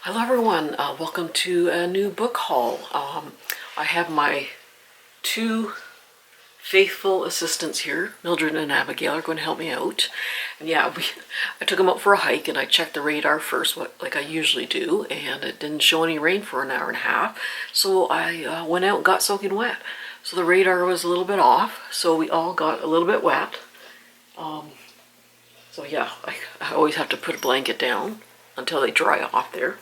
Hello everyone, welcome to a new book haul. I have my two faithful assistants here, Mildred and Abigail, are going to help me out. And yeah, I took them out for a hike and I checked the radar first, like I usually do, and it didn't show any rain for an hour and a half. So I went out and got soaking wet. So the radar was a little bit off, so we all got a little bit wet. So yeah, I always have to put a blanket down until they dry off there.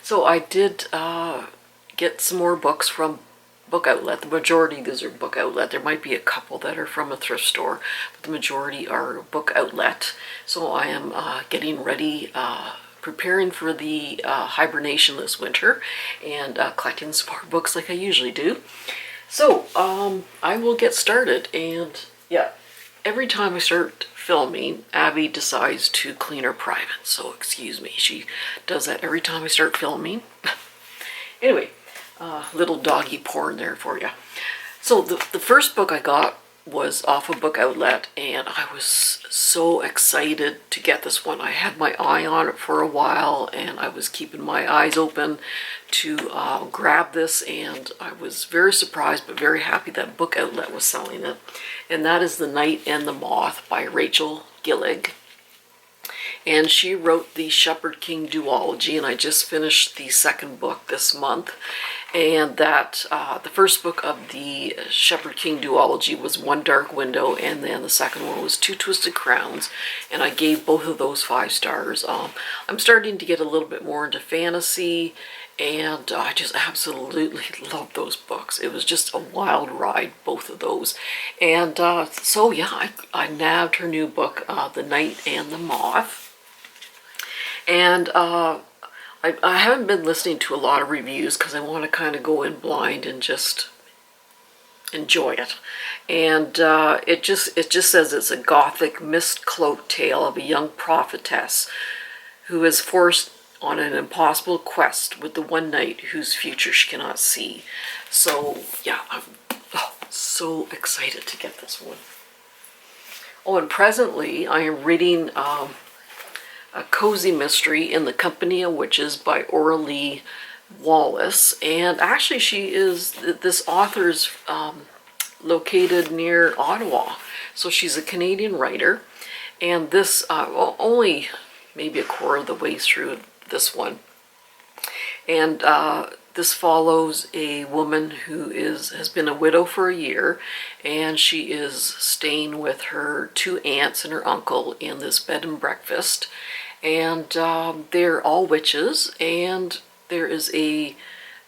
So I did get some more books from Bookoutlet. The majority of these are Bookoutlet. There might be a couple that are from a thrift store, but the majority are Bookoutlet. So I am getting ready, preparing for the hibernation this winter, and collecting some more books like I usually do. So I will get started, and yeah, every time I start filming, Abby decides to clean her private, so excuse me, she does that every time I start filming. Anyway, little doggy porn there for you. So the first book I got was off of Bookoutlet, and I was so excited to get this one. I had my eye on it for a while, and I was keeping my eyes open to grab this, and I was very surprised but very happy that Bookoutlet was selling it. And that is The Night and the Moth by Rachel Gillig. And she wrote the Shepherd King duology, and I just finished the second book this month. And that the first book of the Shepherd King duology was One Dark Window, and then the second one was Two Twisted Crowns, and I gave both of those 5 stars. I'm starting to get a little bit more into fantasy, and I just absolutely love those books. It was just a wild ride, both of those. And so yeah, I nabbed her new book, The Night and the Moth. And I haven't been listening to a lot of reviews because I want to kind of go in blind and just enjoy it. And it just says it's a gothic mist-cloaked tale of a young prophetess who is forced on an impossible quest with the one knight whose future she cannot see. So yeah, I'm so excited to get this one. Oh, and presently I am reading a cozy mystery, In the Company of Witches by Aurelie Wallace. And actually this author's located near Ottawa. So she's a Canadian writer. And this, only maybe a quarter of the way through this one. And this follows a woman who has been a widow for a year, and she is staying with her 2 aunts and her uncle in this bed and breakfast. And they're all witches, and there is a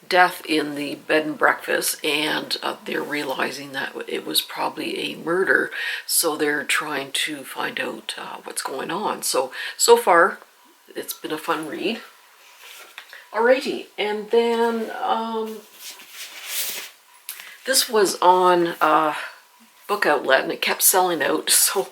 death in the bed and breakfast, and they're realizing that it was probably a murder, so they're trying to find out what's going on. So far, it's been a fun read. Alrighty, and then this was on Bookoutlet, and it kept selling out, so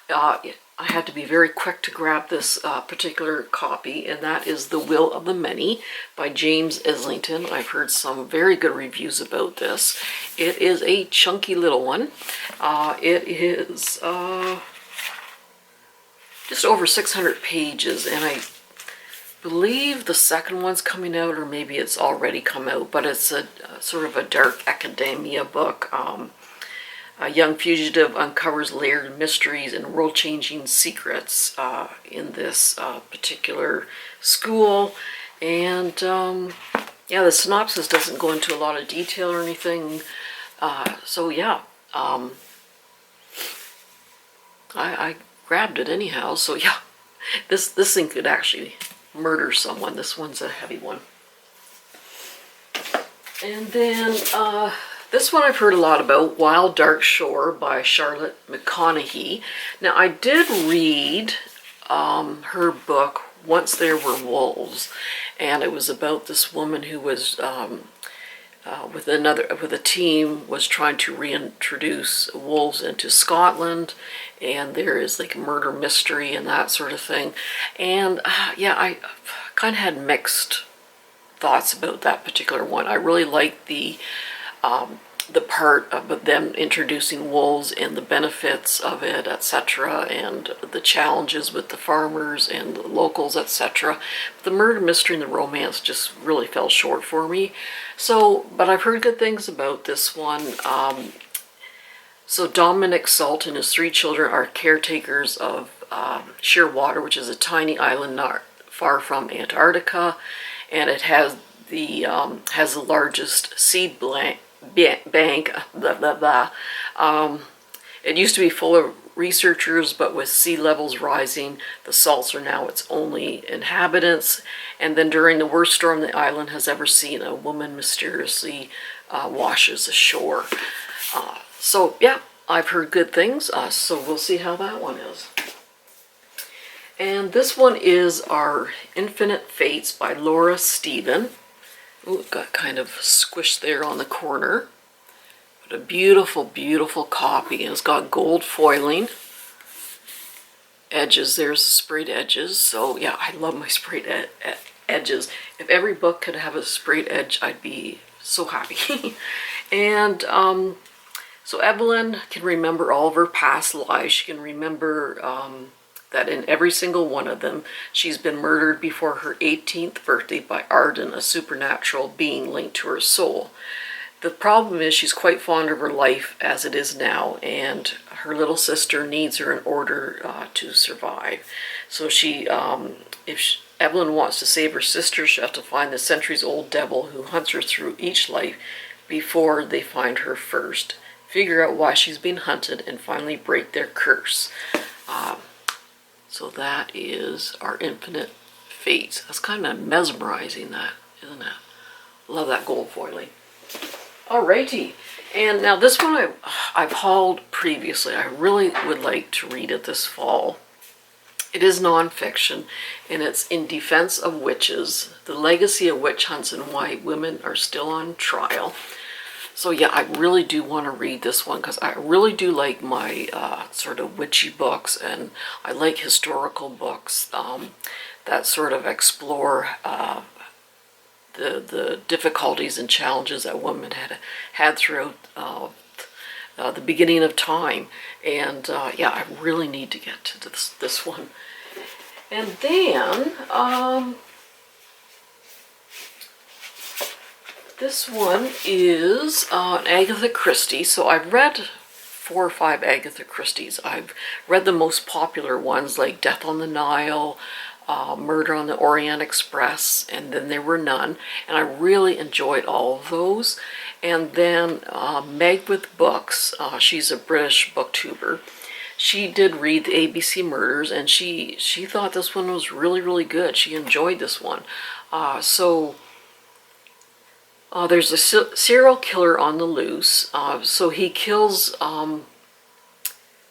I had to be very quick to grab this particular copy, and that is The Will of the Many by James Islington. I've heard some very good reviews about this. It is a chunky little one. It is just over 600 pages, and I believe the second one's coming out, or maybe it's already come out, but it's a sort of a dark academia book. A young fugitive uncovers layered mysteries and world-changing secrets in this particular school. And yeah, the synopsis doesn't go into a lot of detail or anything. So yeah, I grabbed it anyhow. So yeah, this thing could actually murder someone. This one's a heavy one. And then this one I've heard a lot about, Wild Dark Shore by Charlotte McConaughey. Now I did read her book, Once There Were Wolves, and it was about this woman who was with a team was trying to reintroduce wolves into Scotland, and there is like a murder mystery and that sort of thing. And yeah, I kind of had mixed thoughts about that particular one. I really liked the the part of them introducing wolves and the benefits of it, etc., and the challenges with the farmers and the locals, etc. The murder mystery and the romance just really fell short for me. So, but I've heard good things about this one. So Dominic Salt and his 3 children are caretakers of Shearwater, which is a tiny island not far from Antarctica, and it has the largest seed bank. Blah blah blah. It used to be full of researchers, but with sea levels rising, the salts are now its only inhabitants. And then during the worst storm the island has ever seen, a woman mysteriously washes ashore. So yeah, I've heard good things, so we'll see how that one is. And this one is our Infinite Fates by Laura Stephen. Ooh, it got kind of squished there on the corner. But a beautiful, beautiful copy. And it's got gold foiling. Edges, there's the sprayed edges. So yeah, I love my sprayed edges. If every book could have a sprayed edge, I'd be so happy. And so Evelyn can remember all of her past lives. She can remember that in every single one of them, she's been murdered before her 18th birthday by Arden, a supernatural being linked to her soul. The problem is she's quite fond of her life as it is now, and her little sister needs her in order to survive. So Evelyn wants to save her sister, she'll have to find the centuries-old devil who hunts her through each life before they find her first, figure out why she's being hunted, and finally break their curse. So that is our Infinite Fates. That's kind of mesmerizing, that, isn't it? Love that gold foiling. Alrighty, and now this one I've hauled previously. I really would like to read it this fall. It is nonfiction, and it's In Defense of Witches, The Legacy of Witch Hunts and Why Women Are Still on Trial. So yeah, I really do want to read this one because I really do like my sort of witchy books, and I like historical books that sort of explore the difficulties and challenges that women had throughout the beginning of time. And yeah, I really need to get to this one. And then this one is Agatha Christie. So I've read 4 or 5 Agatha Christies. I've read the most popular ones like Death on the Nile, Murder on the Orient Express, and Then There Were None. And I really enjoyed all of those. And then Meg with Books, she's a British booktuber. She did read the ABC Murders, and she thought this one was really, really good. She enjoyed this one. There's a serial killer on the loose. So he kills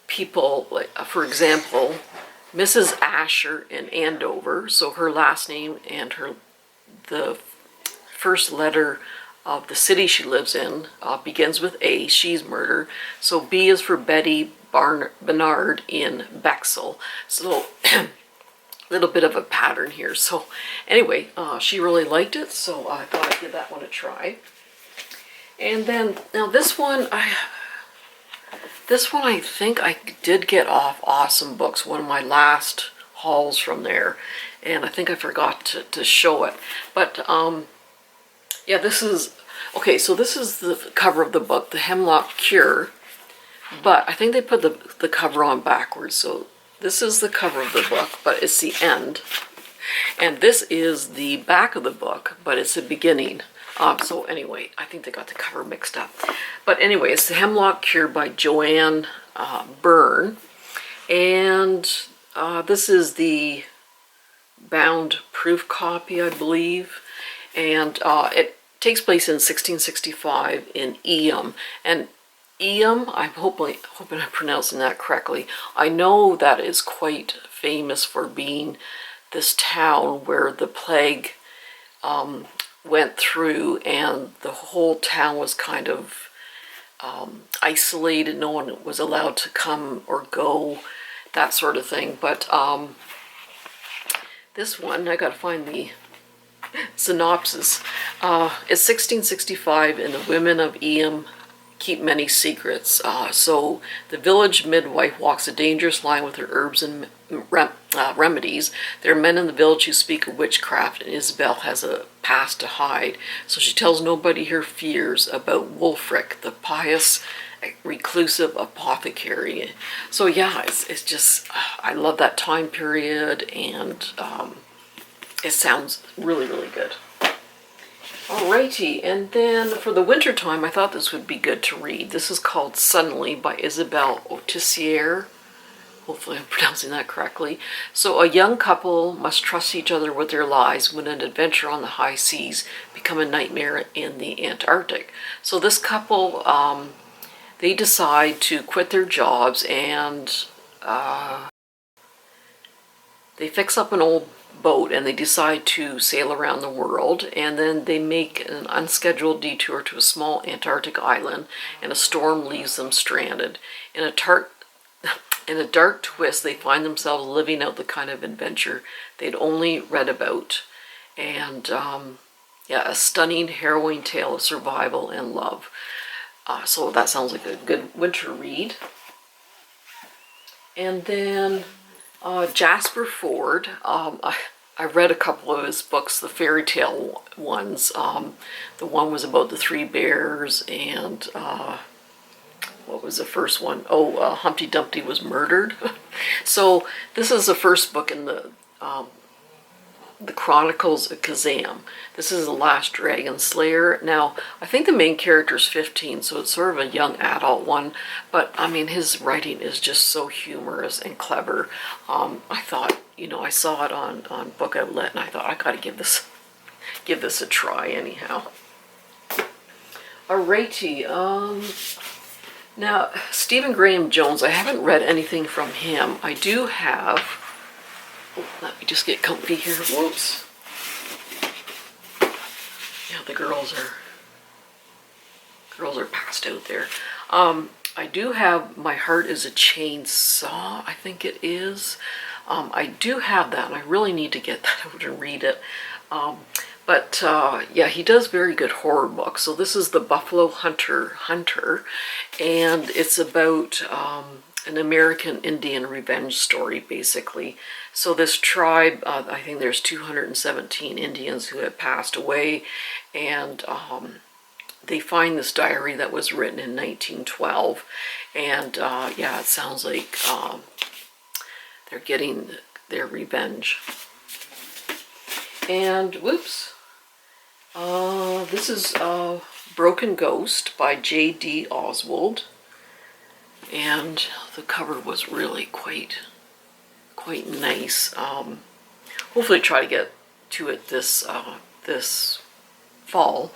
people, like, for example, Mrs. Asher in Andover. So her last name and the first letter of the city she lives in begins with A. She's murdered. So B is for Betty Bernard in Bexel. So a little bit of a pattern here. So anyway, she really liked it, so I thought I'd give that one a try. And then now this one I think I did get off Awesome Books, one of my last hauls from there, and I think I forgot to show it. But yeah, this is okay. So this is the cover of the book, The Hemlock Cure. But I think they put the cover on backwards. So this is the cover of the book, but it's the end. And this is the back of the book, but it's the beginning. So anyway, I think they got the cover mixed up. But anyway, it's The Hemlock Cure by Joanne Byrne. And this is the bound proof copy, I believe. And it takes place in 1665 in Eyam. And Eyam, I'm hoping I'm pronouncing that correctly. I know that is quite famous for being this town where the plague went through, and the whole town was kind of isolated. No one was allowed to come or go, that sort of thing. But this one, I gotta find the synopsis. It's 1665, and the women of Eyam keep many secrets. So the village midwife walks a dangerous line with her herbs and remedies. There are men in the village who speak of witchcraft, and Isabel has a past to hide. So she tells nobody her fears about Wulfric, the pious, reclusive apothecary. So yeah, it's just, I love that time period, and it sounds really, really good. Alrighty, and then for the winter time, I thought this would be good to read. This is called Suddenly by Isabelle Autissier. Hopefully I'm pronouncing that correctly. So a young couple must trust each other with their lives when an adventure on the high seas become a nightmare in the Antarctic. So this couple, they decide to quit their jobs, and they fix up an old boat and they decide to sail around the world, and then they make an unscheduled detour to a small Antarctic island, and a storm leaves them stranded. In a dark twist, they find themselves living out the kind of adventure they'd only read about. And yeah, a stunning, harrowing tale of survival and love. So that sounds like a good winter read. And then Jasper Fforde, I read a couple of his books, the fairy tale ones. The one was about the three bears, and what was the first one? Oh, Humpty Dumpty was murdered. So this is the first book in the Chronicles of Kazam. This is the Last Dragon Slayer. Now, I think the main character is 15, so it's sort of a young adult one, but I mean, his writing is just so humorous and clever. I thought, you know, I saw it on Bookoutlet, and I thought, I gotta give this a try anyhow. Alrighty, now, Stephen Graham Jones, I haven't read anything from him. I do have, let me just get comfy here. Whoops. Yeah, the girls are passed out there. I do have My Heart is a Chainsaw, I think it is. I do have that, and I really need to get that out and read it. But yeah, he does very good horror books. So this is The Buffalo Hunter, and it's about an American Indian revenge story, basically. So this tribe, I think there's 217 Indians who have passed away, and they find this diary that was written in 1912, and yeah, it sounds like they're getting their revenge. And whoops, this is Broken Ghost by J.D. Oswald, and the cover was really quite nice. Hopefully try to get to it this fall.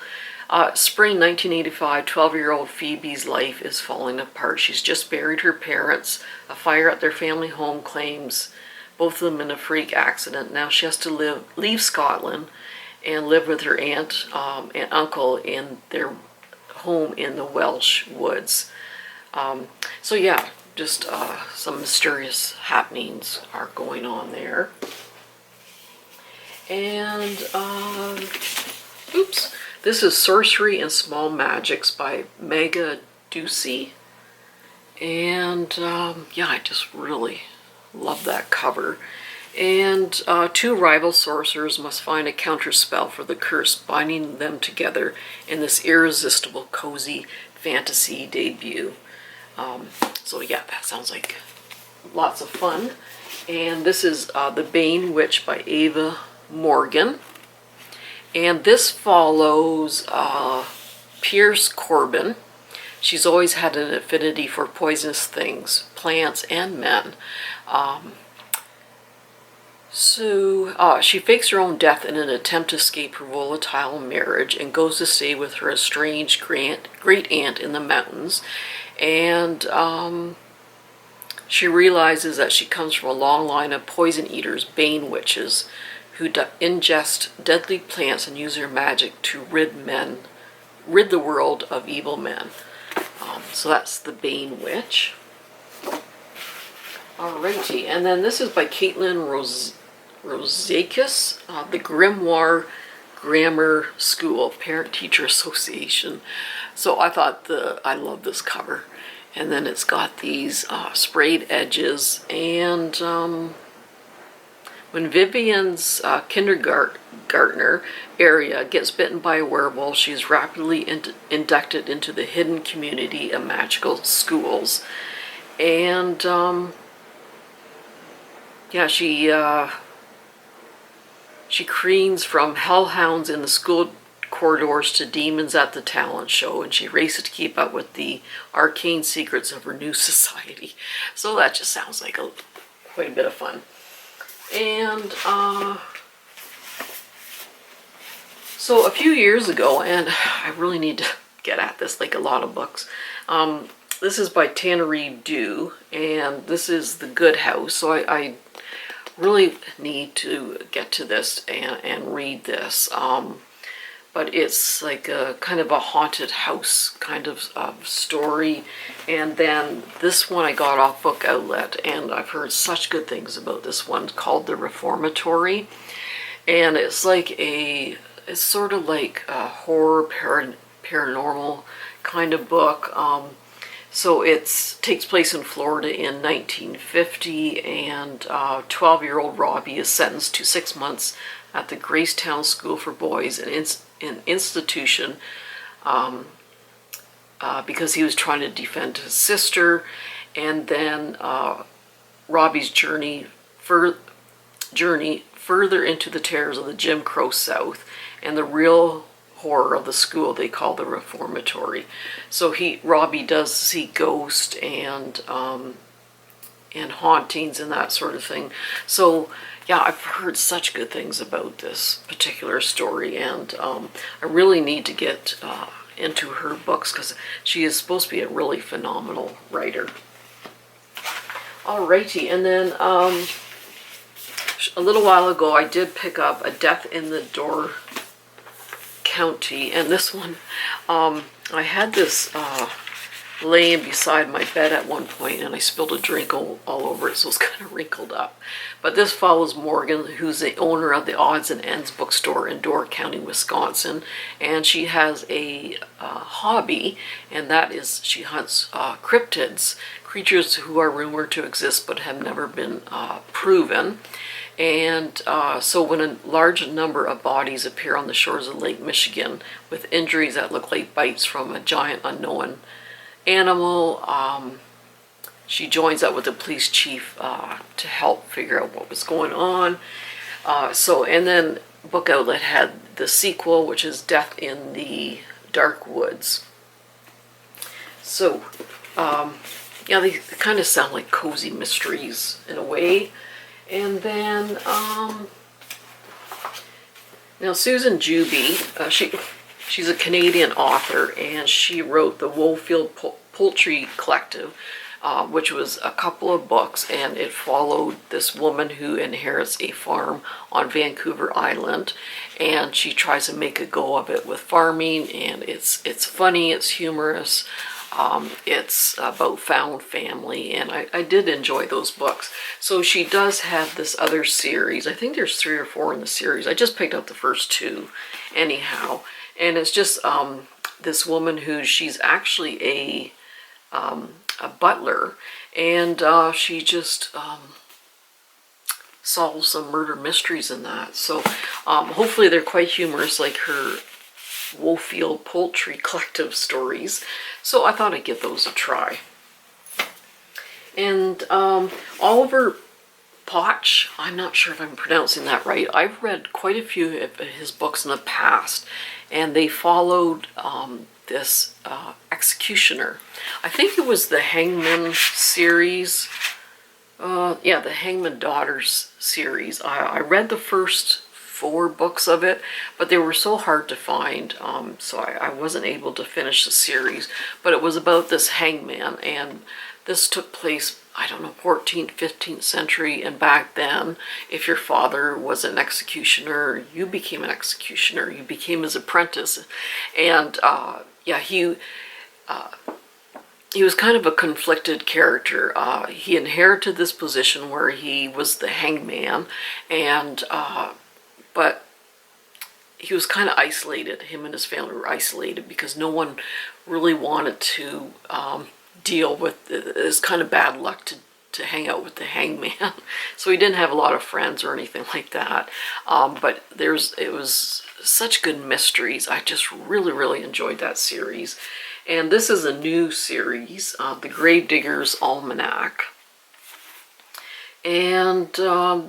Spring 1985, 12-year-old Phoebe's life is falling apart. She's just buried her parents. A fire at their family home claims both of them in a freak accident. Now she has to leave Scotland and live with her aunt and uncle in their home in the Welsh woods. So yeah, just some mysterious happenings are going on there. And oops, this is Sorcery and Small Magics by Mega Ducey. And yeah, I just really love that cover. And two rival sorcerers must find a counterspell for the curse binding them together in this irresistible, cozy fantasy debut. So yeah, that sounds like lots of fun. And this is The Bane Witch by Ava Morgan. And this follows Pierce Corbin. She's always had an affinity for poisonous things, plants and men. So she fakes her own death in an attempt to escape her volatile marriage and goes to stay with her estranged great aunt in the mountains. And she realizes that she comes from a long line of poison eaters, bane witches, who ingest deadly plants and use their magic to rid the world of evil men. So that's The Bane Witch. Alrighty, and then this is by Caitlin Rosakis, The Grimoire Grammar School, Parent Teacher Association. So I thought I love this cover. And then it's got these sprayed edges, and when Vivian's kindergartner area gets bitten by a werewolf, she's rapidly inducted into the hidden community of magical schools. And yeah, she careens from hellhounds in the school corridors to demons at the talent show, and she races to keep up with the arcane secrets of her new society. So that just sounds like quite a bit of fun. And so a few years ago, and I really need to get at this like a lot of books, this is by Tannery Dew, and this is The Good House. So I really need to get to this and read this. But it's like a kind of a haunted house kind of story. And then this one I got off Bookoutlet, and I've heard such good things about this one, called The Reformatory. And it's like it's sort of like a horror paranormal kind of book. So it takes place in Florida in 1950, and 12-year-old Robbie is sentenced to 6 months at the Gracetown School for Boys, an institution, because he was trying to defend his sister. And then Robbie's journey further into the terrors of the Jim Crow South and the real horror of the school they call the Reformatory. So Robbie does see ghosts and hauntings and that sort of thing. So yeah, I've heard such good things about this particular story, and I really need to get into her books because she is supposed to be a really phenomenal writer. Alrighty, and then a little while ago I did pick up A Death in the Door County, and this one, I had this laying beside my bed at one point, and I spilled a drink all over it, so it's kind of wrinkled up. But this follows Morgan, who's the owner of the Odds and Ends bookstore in Door County, Wisconsin, and she has a hobby, and that is she hunts cryptids, creatures who are rumored to exist but have never been proven. And so when a large number of bodies appear on the shores of Lake Michigan with injuries that look like bites from a giant unknown animal, she joins up with the police chief to help figure out what was going on. And then Bookoutlet had the sequel, which is Death in the Dark Woods. So yeah, they kind of sound like cozy mysteries in a way. And then now Susan Juby, she's a Canadian author, and she wrote the Woolfield Poultry Collective, which was a couple of books, and it followed this woman who inherits a farm on Vancouver Island, and she tries to make a go of it with farming, and it's funny, it's humorous. It's about found family, and I did enjoy those books. So she does have this other series. I think there's 3 or 4 in the series. I just picked up the first 2 anyhow. And it's just this woman she's actually a butler, and she just solves some murder mysteries in that. So hopefully they're quite humorous, like her Woolfield Poultry Collective stories. So I thought I'd give those a try. And Oliver Potch, I'm not sure if I'm pronouncing that right. I've read quite a few of his books in the past, and they followed this executioner. I think it was the Hangman series. Yeah, the Hangman Daughters series. I read the first 4 books of it, but they were so hard to find, so I wasn't able to finish the series. But it was about this hangman, and this took place, I don't know, 14th, 15th century, and back then, if your father was an executioner, you became an executioner, you became his apprentice. And yeah, he was kind of a conflicted character. He inherited this position where he was the hangman, and but he was kind of isolated. Him and his family were isolated because no one really wanted to deal with this kind of bad luck to hang out with the hangman. So he didn't have a lot of friends or anything like that. But it was such good mysteries. I just really, really enjoyed that series. And this is a new series, The Gravedigger's Almanac. And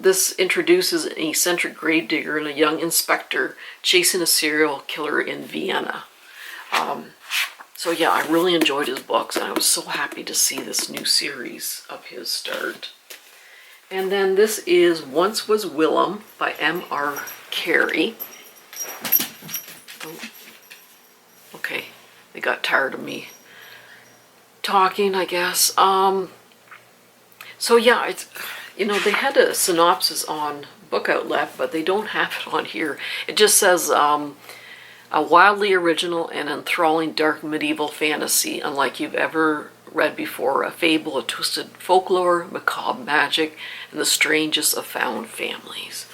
this introduces an eccentric gravedigger and a young inspector chasing a serial killer in Vienna. So yeah, I really enjoyed his books, and I was so happy to see this new series of his start. And then this is Once Was Willem by M.R. Carey. Oh, okay, they got tired of me talking, I guess. So yeah, it's, you know, they had a synopsis on Bookoutlet, but they don't have it on here. It just says, a wildly original and enthralling dark medieval fantasy unlike you've ever read before, a fable of twisted folklore, macabre magic, and the strangest of found families.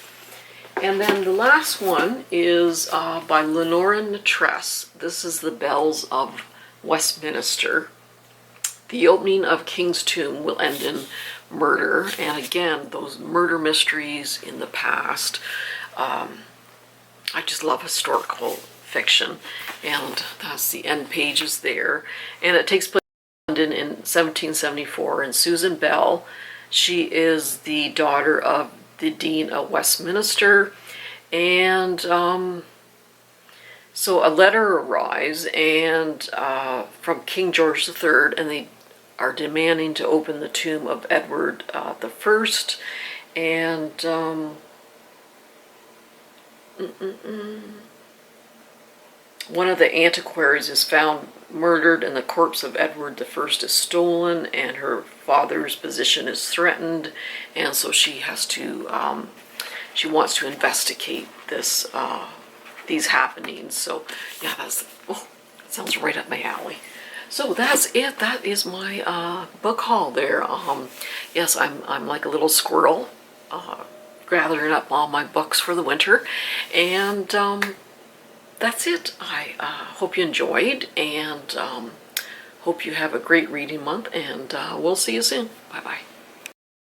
And then the last one is by Lenora Natress. This is The Bells of Westminster. The opening of King's Tomb will end in murder, and again, those murder mysteries in the past. I just love historical fiction, and that's the end pages there. And it takes place in London in 1774, and Susan Bell, she is the daughter of the Dean of Westminster, and so a letter arrives and from King George III, and they are demanding to open the tomb of Edward the First, and one of the antiquaries is found murdered, and the corpse of Edward the First is stolen, and her father's position is threatened, and so she has to, she wants to investigate this, these happenings. So yeah, that sounds right up my alley. So that's it. That is my book haul there. Yes, I'm like a little squirrel, gathering up all my books for the winter, and that's it. I hope you enjoyed, and hope you have a great reading month, and we'll see you soon. Bye-bye.